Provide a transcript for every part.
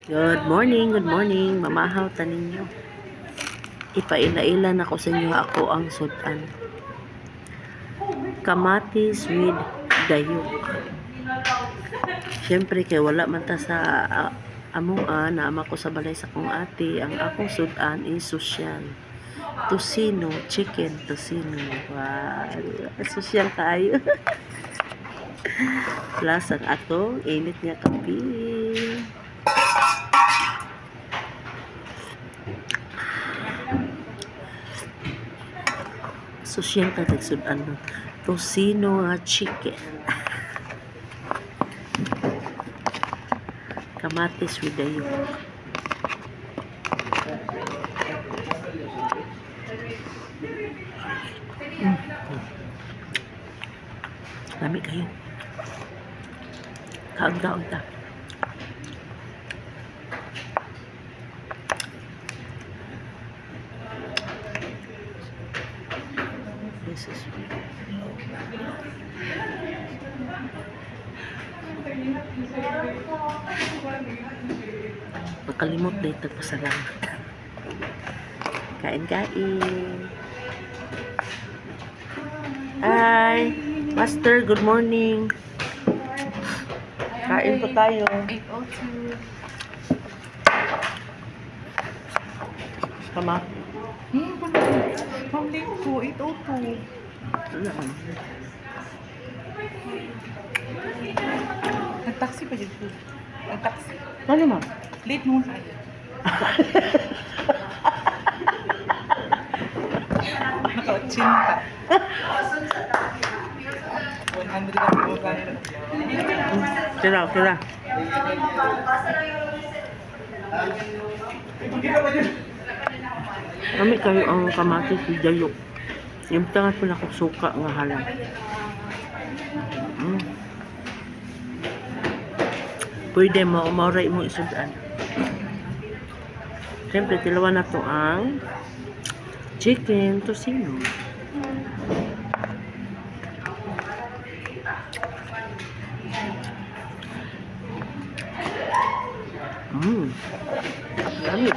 Good morning, mamahaw ta ninyo. Ipaila-ila na ko sa inyo ako ang sudan. Kamatis with dayok. Siyempre kay wala man ta sa amuan na ama ko sa balay sa kong ate. Ang akong sudan is social. Tosino, chicken tosino. Wow, social tayo. Plus ang atong init nga kape. Social ka tagsudan no. Tosino nga chicken. Kamatis with dayok. Lami kayo. Kaunta. This is makalimot na ito pasalamat. Kain. Hi, Master, good morning. Kain po tayo. 8:02. Kama. Pang-late po, 8:02. Nag-taxi pa dyan po. Nag-taxi. Ano ma? Late noon tayo. Naka-80. 100 na po tayo. Kira. Kami kayo ang kamatis with dayok. Yung tangan po na suka nga halang. Pwede mo, mauray mo isudan. Siyempre, tilawan na to ang chicken tosino. Dami.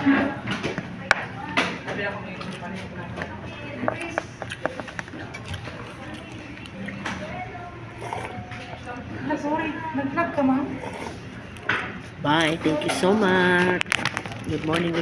Sorry, nag-vlog ka, ma'am? Bye. Thank you so much. Good morning.